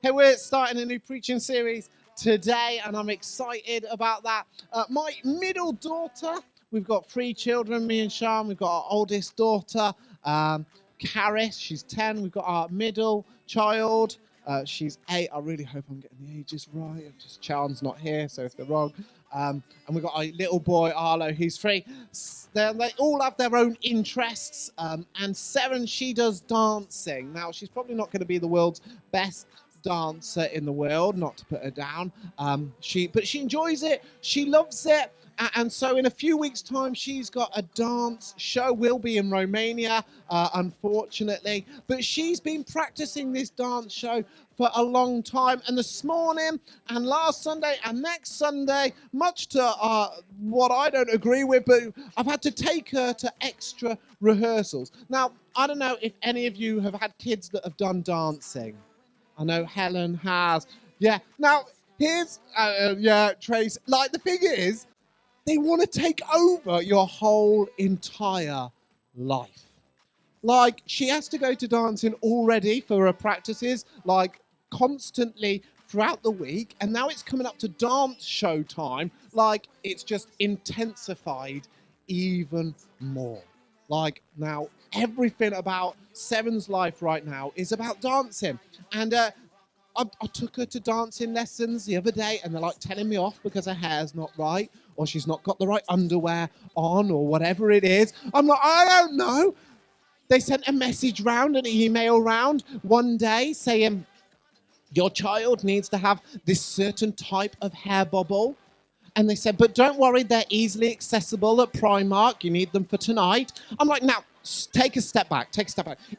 Hey, we're starting a new preaching series today, and I'm excited about that. My middle daughter, we've got 3 children, me and Sean. We've got our oldest daughter, Caris, she's 10. We've got our middle child, she's 8. I really hope I'm getting the ages right. Just Sean's not here, so if they're wrong. And we've got our little boy, Arlo, who's 3. They all have their own interests. And Seren, she does dancing. Now, she's probably not going to be the world's best dancer in the world, not to put her down. But she enjoys it. She loves it. And so in a few weeks' time, she's got a dance show. We'll be in Romania, unfortunately. But she's been practicing this dance show for a long time. And this morning and last Sunday and next Sunday, much to what I don't agree with, but I've had to take her to extra rehearsals. Now, I don't know if any of you have had kids that have done dancing. I know Helen has. Yeah. Now, here's, Trace. Like, the thing is, they want to take over your whole entire life. Like, she has to go to dancing already for her practices, like, constantly throughout the week. And now it's coming up to dance show time. Like, it's just intensified even more. Like, now, everything about Seren's life right now is about dancing. And I took her to dancing lessons the other day, and they're like telling me off because her hair's not right, or she's not got the right underwear on, or whatever it is. I'm like, I don't know. They sent a message round, an email round one day saying, your child needs to have this certain type of hair bubble. And they said, but don't worry, they're easily accessible at Primark. You need them for tonight. I'm like, now, take a step back.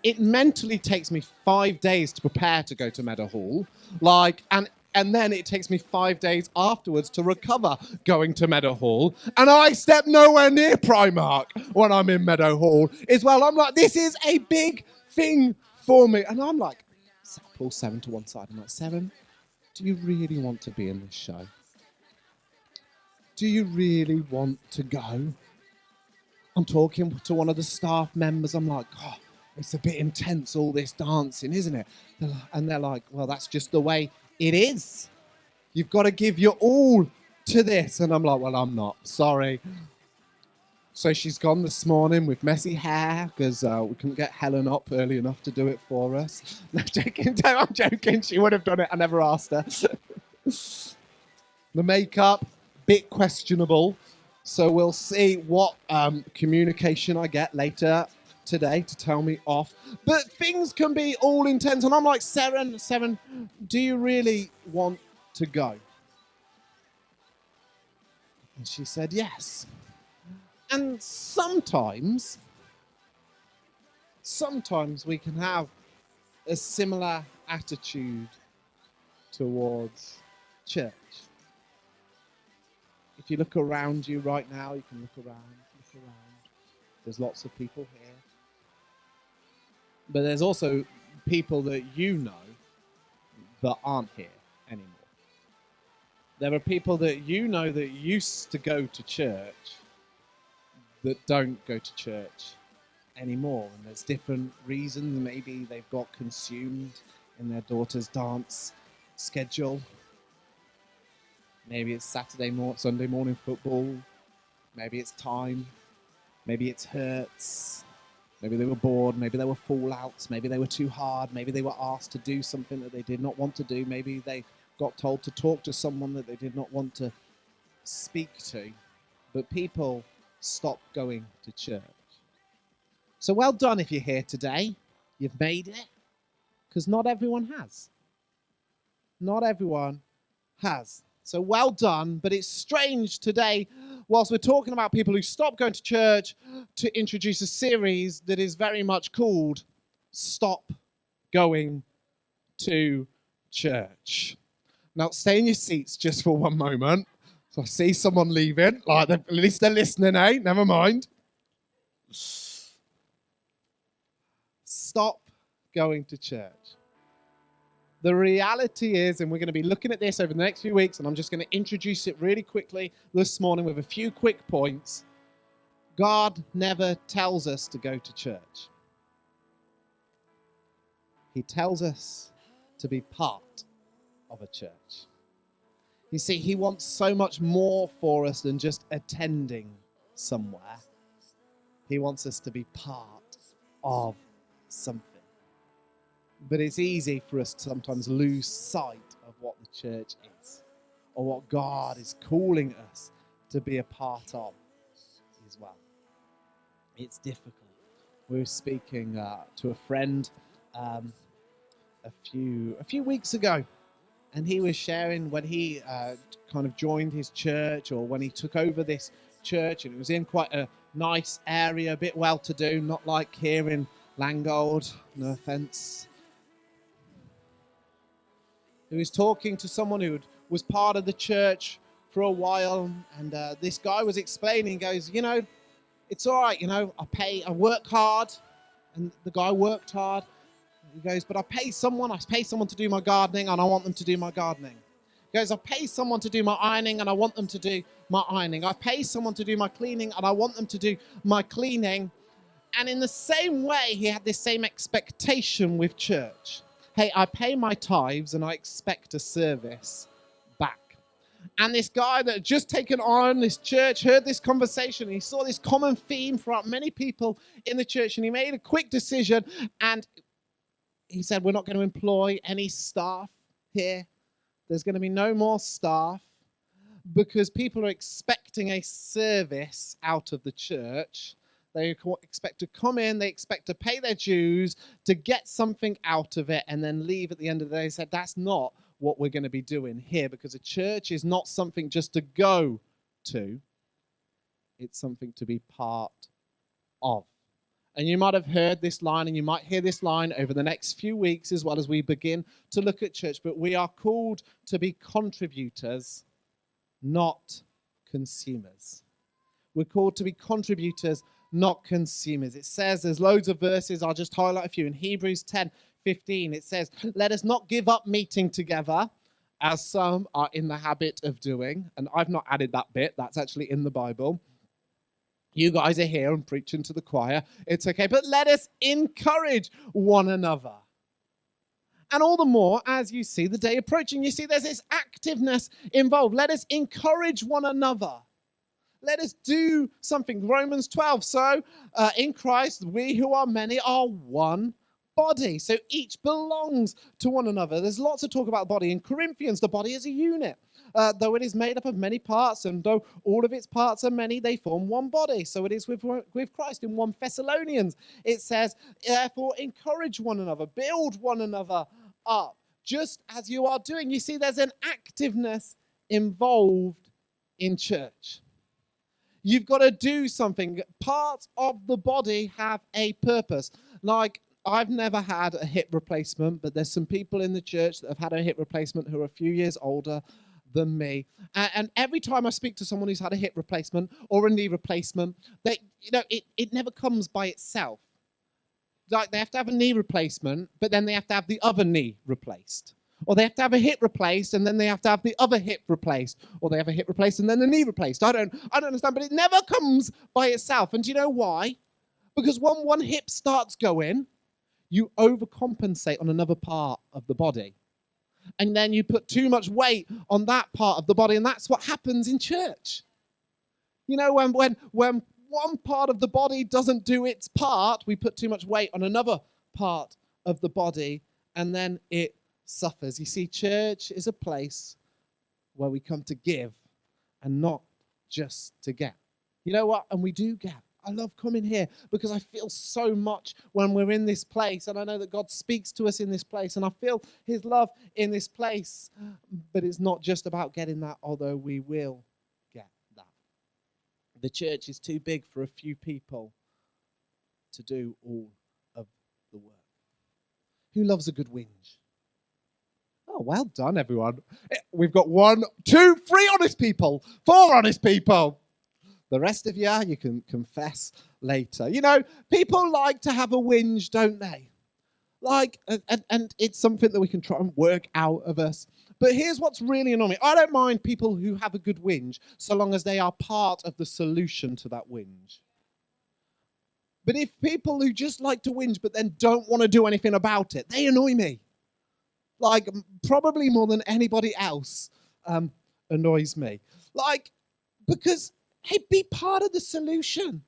It mentally takes me 5 days to prepare to go to Meadowhall. And then it takes me 5 days afterwards to recover going to Meadowhall. And I step nowhere near Primark when I'm in Meadowhall as well. I'm like, this is a big thing for me. And I'm like, pull Seren to one side. I'm like, Seren, do you really want to be in this show? Do you really want to go? I'm talking to one of the staff members. I'm like, oh, it's a bit intense, all this dancing, isn't it? And they're like, well, that's just the way it is. You've got to give your all to this. And I'm like, well, I'm not. Sorry. So she's gone this morning with messy hair because we couldn't get Helen up early enough to do it for us. No, I'm joking. She would have done it. I never asked her. The makeup, bit questionable. So we'll see what communication I get later today to tell me off. But things can be all intense. And I'm like, Seren, do you really want to go? And she said yes. And sometimes we can have a similar attitude towards church. If you look around you right now, you can look around. There's lots of people here. But there's also people that you know that aren't here anymore. There are people that you know that used to go to church that don't go to church anymore. And there's different reasons. Maybe they've got consumed in their daughter's dance schedule. Maybe it's Sunday morning football. Maybe it's time. Maybe it's hurts. Maybe they were bored. Maybe there were fallouts. Maybe they were too hard. Maybe they were asked to do something that they did not want to do. Maybe they got told to talk to someone that they did not want to speak to. But people stop going to church. So well done if you're here today. You've made it. Because not everyone has. Not everyone has. So well done, but it's strange today, whilst we're talking about people who stop going to church, to introduce a series that is very much called Stop Going to Church. Now, stay in your seats just for one moment. So I see someone leaving. Like, at least they're listening, eh? Never mind. Stop going to church. The reality is, and we're going to be looking at this over the next few weeks, and I'm just going to introduce it really quickly this morning with a few quick points. God never tells us to go to church. He tells us to be part of a church. You see, he wants so much more for us than just attending somewhere. He wants us to be part of something. But it's easy for us to sometimes lose sight of what the church is, or what God is calling us to be a part of as well. It's difficult. We were speaking to a friend a few weeks ago, and he was sharing when he kind of joined his church, or when he took over this church, and it was in quite a nice area, a bit well-to-do, not like here in Langold, no offence. He was talking to someone who was part of the church for a while, and this guy was explaining, goes, it's all right, I work hard, and the guy worked hard. He goes, but I pay someone to do my gardening, and I want them to do my gardening. He goes, I pay someone to do my ironing, and I want them to do my ironing. I pay someone to do my cleaning, and I want them to do my cleaning. And in the same way, he had this same expectation with church. Hey, I pay my tithes, and I expect a service back. And this guy that had just taken on this church heard this conversation. And he saw this common theme throughout many people in the church, and he made a quick decision, and he said, we're not going to employ any staff here. There's going to be no more staff, because people are expecting a service out of the church. They expect to come in, they expect to pay their dues, to get something out of it, and then leave at the end of the day. He said, that's not what we're going to be doing here, because a church is not something just to go to. It's something to be part of. And you might have heard this line, and you might hear this line over the next few weeks as well as we begin to look at church. But we are called to be contributors, not consumers. We're called to be contributors, not consumers. It says, there's loads of verses, I'll just highlight a few. In Hebrews 10:15, it says, let us not give up meeting together, as some are in the habit of doing. And I've not added that bit, that's actually in the Bible. You guys are here and preaching to the choir. It's okay. But let us encourage one another. And all the more as you see the day approaching. You see, there's this activeness involved. Let us encourage one another. Let us do something. Romans 12. So in Christ, we who are many are one body. So each belongs to one another. There's lots of talk about the body. In Corinthians, the body is a unit. Though it is made up of many parts, and though all of its parts are many, they form one body. So it is with Christ. In 1 Thessalonians, it says, therefore, encourage one another, build one another up, just as you are doing. You see, there's an activeness involved in church. You've got to do something. Parts of the body have a purpose. Like, I've never had a hip replacement, but there's some people in the church that have had a hip replacement who are a few years older than me. And every time I speak to someone who's had a hip replacement or a knee replacement, it never comes by itself. Like, they have to have a knee replacement, but then they have to have the other knee replaced. Or they have to have a hip replaced, and then they have to have the other hip replaced. Or they have a hip replaced and then the knee replaced. I don't understand, but it never comes by itself. And do you know why? Because when one hip starts going, you overcompensate on another part of the body. And then you put too much weight on that part of the body, and that's what happens in church. You know, when one part of the body doesn't do its part, we put too much weight on another part of the body, and then it suffers. You see, church is a place where we come to give and not just to get. You know what? And we do get. I love coming here because I feel so much when we're in this place, and I know that God speaks to us in this place, and I feel his love in this place. But it's not just about getting that, although we will get that. The church is too big for a few people to do all of the work. Who loves a good whinge? Oh, well done, everyone. We've got 1, 2, 3 honest people, 4 honest people. The rest of you can confess later. You know, people like to have a whinge, don't they? Like, and it's something that we can try and work out of us. But here's what's really annoying. I don't mind people who have a good whinge, so long as they are part of the solution to that whinge. But if people who just like to whinge but then don't want to do anything about it, they annoy me. Like, probably more than anybody else, annoys me. Like, because, hey, be part of the solution.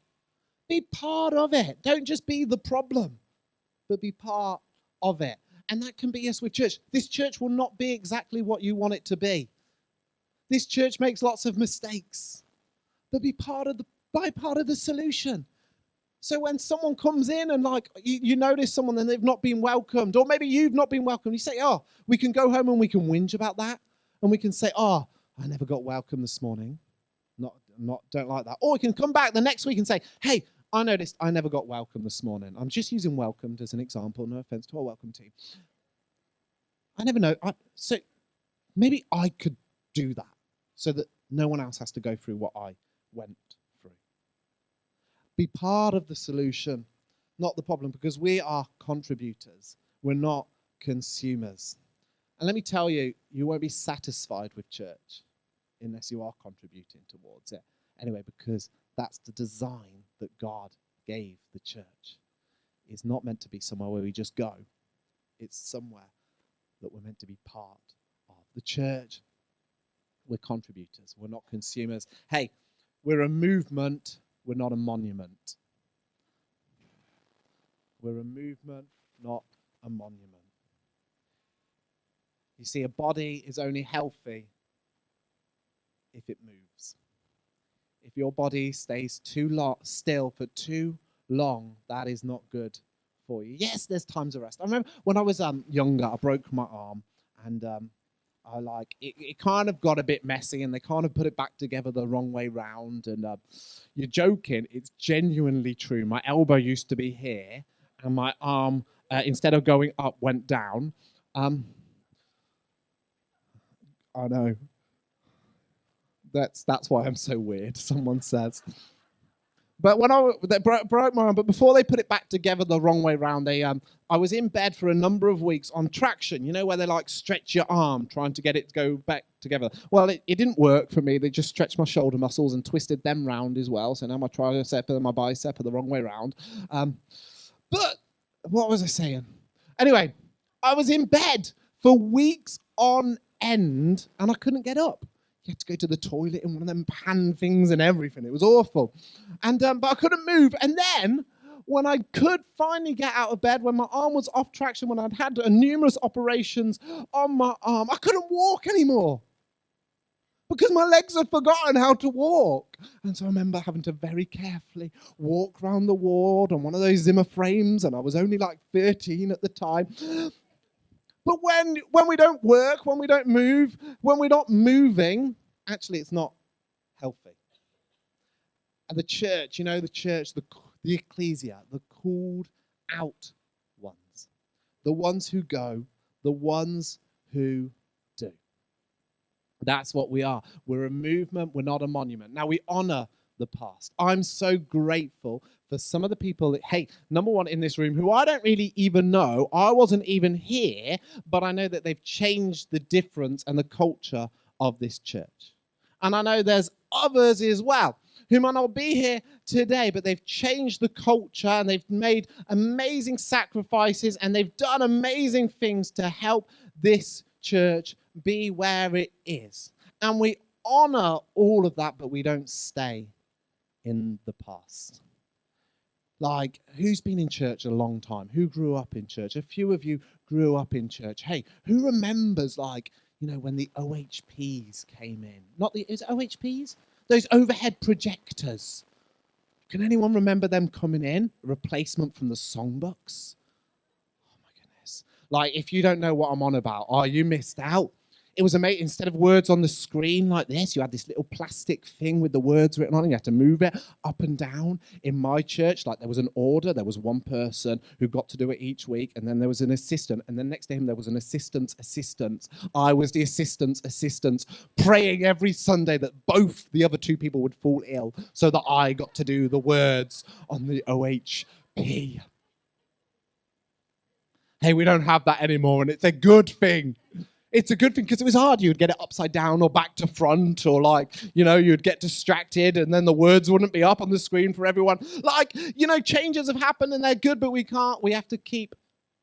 Be part of it. Don't just be the problem, but be part of it. And that can be us with church. This church will not be exactly what you want it to be. This church makes lots of mistakes, but be part of the solution. So when someone comes in and like you notice someone and they've not been welcomed, or maybe you've not been welcomed, you say, oh, we can go home and we can whinge about that. And we can say, oh, I never got welcomed this morning. Don't like that. Or we can come back the next week and say, hey, I noticed I never got welcomed this morning. I'm just using welcomed as an example. No offense to our welcome team. I never know. So maybe I could do that so that no one else has to go through what I went through. Be part of the solution, not the problem, because we are contributors. We're not consumers. And let me tell you, you won't be satisfied with church unless you are contributing towards it. Anyway, because that's the design that God gave the church. It's not meant to be somewhere where we just go. It's somewhere that we're meant to be part of. The church, we're contributors. We're not consumers. Hey, we're a movement. We're not a monument. We're a movement, not a monument. You see, a body is only healthy if it moves. If your body stays still for too long, that is not good for you. Yes, there's times of rest. I remember when I was younger, I broke my arm, and it kind of got a bit messy, and they kind of put it back together the wrong way round. And you're joking, it's genuinely true. My elbow used to be here, and my arm, instead of going up, went down. I know. That's why I'm so weird, someone says. But when they broke my arm, but before they put it back together the wrong way round, I was in bed for a number of weeks on traction, you know, where they like stretch your arm, trying to get it to go back together. Well, it didn't work for me. They just stretched my shoulder muscles and twisted them round as well. So now my tricep and my bicep are the wrong way round. But what was I saying? Anyway, I was in bed for weeks on end, and I couldn't get up. You had to go to the toilet in one of them pan things and everything. It was awful. And but I couldn't move. And then when I could finally get out of bed, when my arm was off traction, when I'd had numerous operations on my arm, I couldn't walk anymore because my legs had forgotten how to walk. And so I remember having to very carefully walk around the ward on one of those Zimmer frames, and I was only like 13 at the time. But when we don't work, when we don't move, when we're not moving, actually it's not healthy. And the church, the ecclesia, the called out ones, the ones who go, the ones who do. That's what we are. We're a movement, we're not a monument. Now we honor the past. I'm so grateful for some of the people that, hey, number one in this room, who I don't really even know. I wasn't even here, but I know that they've changed the difference and the culture of this church. And I know there's others as well who might not be here today, but they've changed the culture and they've made amazing sacrifices and they've done amazing things to help this church be where it is. And we honor all of that, but we don't stay in the past. Like, who's been in church a long time? Who grew up in church? A few of you grew up in church. Hey, who remembers, when the OHPs came in? Is it OHPs? Those overhead projectors. Can anyone remember them coming in? A replacement from the songbooks? Oh my goodness. Like, if you don't know what I'm on about, you missed out. It was amazing. Instead of words on the screen like this, you had this little plastic thing with the words written on it. You had to move it up and down. In my church, there was an order. There was one person who got to do it each week, and then there was an assistant, and then next to him there was an assistant's assistant. I was the assistant's assistant, praying every Sunday that both the other two people would fall ill so that I got to do the words on the OHP. Hey, we don't have that anymore, and it's a good thing. It's a good thing because it was hard. You'd get it upside down or back to front, or you'd get distracted and then the words wouldn't be up on the screen for everyone. Changes have happened and they're good, but we have to keep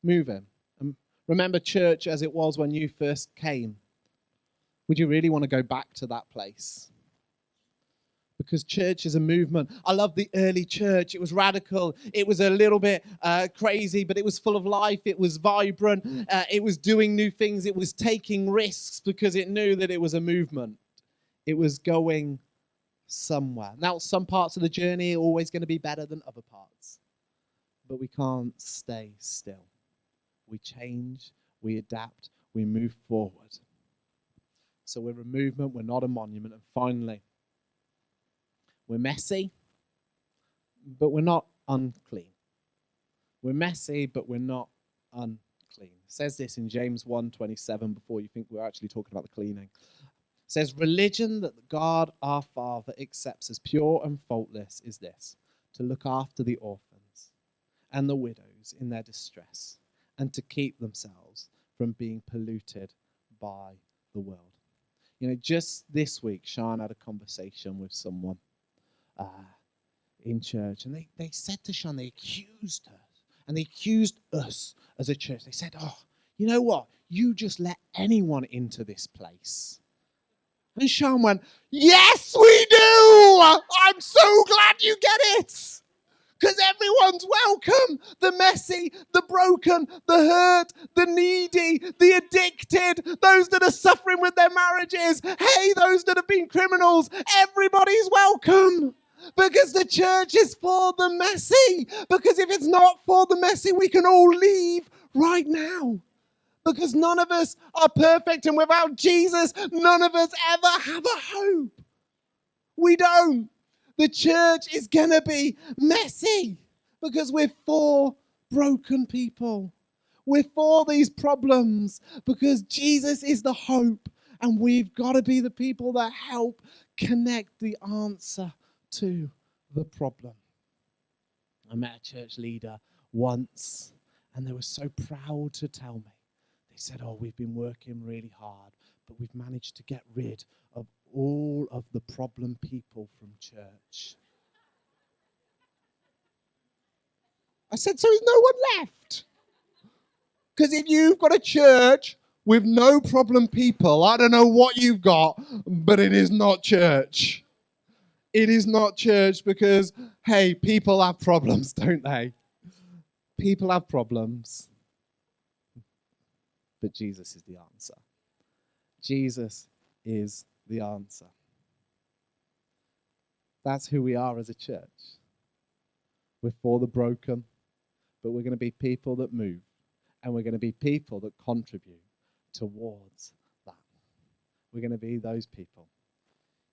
moving. And remember church as it was when you first came? Would you really want to go back to that place? Because church is a movement. I love the early church. It was radical. It was a little bit crazy, but it was full of life. It was vibrant. It was doing new things. It was taking risks because it knew that it was a movement. It was going somewhere. Now, some parts of the journey are always going to be better than other parts, but we can't stay still. We change, we adapt, we move forward. So we're a movement, we're not a monument. And finally, we're messy, but we're not unclean. We're messy, but we're not unclean. It says this in James 1:27 before you think we're actually talking about the cleaning. It says, religion that God our Father accepts as pure and faultless is this, to look after the orphans and the widows in their distress and to keep themselves from being polluted by the world. You know, just this week, Sean had a conversation with someone in church, and they said to Sean, they accused her, and they accused us as a church. They said, oh, you know what? You just let anyone into this place. And Sean went, yes, we do! I'm so glad you get it! Because everyone's welcome. The messy, the broken, the hurt, the needy, the addicted, those that are suffering with their marriages. Hey, those that have been criminals. Everybody's welcome. Because the church is for the messy. Because if it's not for the messy, we can all leave right now. Because none of us are perfect, and without Jesus, none of us ever have a hope. We don't. The church is going to be messy because we're for broken people. We're for these problems because Jesus is the hope, and we've got to be the people that help connect the answer to the problem. I met a church leader once, and they were so proud to tell me. They said, oh, we've been working really hard, but we've managed to get rid of all of the problem people from church. I said, so there's no one left? Because if you've got a church with no problem people, I don't know what you've got, but it is not church. It is not church because, hey, people have problems, don't they? People have problems. But Jesus is the answer. Jesus is the answer. That's who we are as a church. We're for the broken, but we're going to be people that move, and we're going to be people that contribute towards that. We're going to be those people.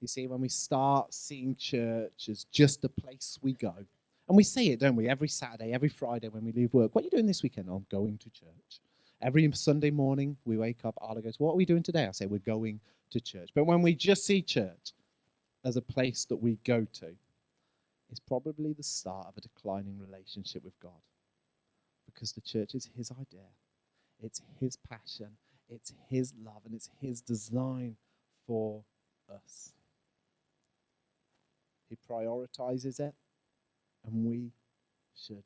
You see, when we start seeing church as just a place we go, and we say it, don't we, every Saturday, every Friday when we leave work, what are you doing this weekend? I'm going to church. Every Sunday morning, we wake up, Arla goes, what are we doing today? I say, we're going to church. But when we just see church as a place that we go to, it's probably the start of a declining relationship with God. Because the church is his idea. It's his passion. It's his love. And it's his design for us. He prioritizes it. And we should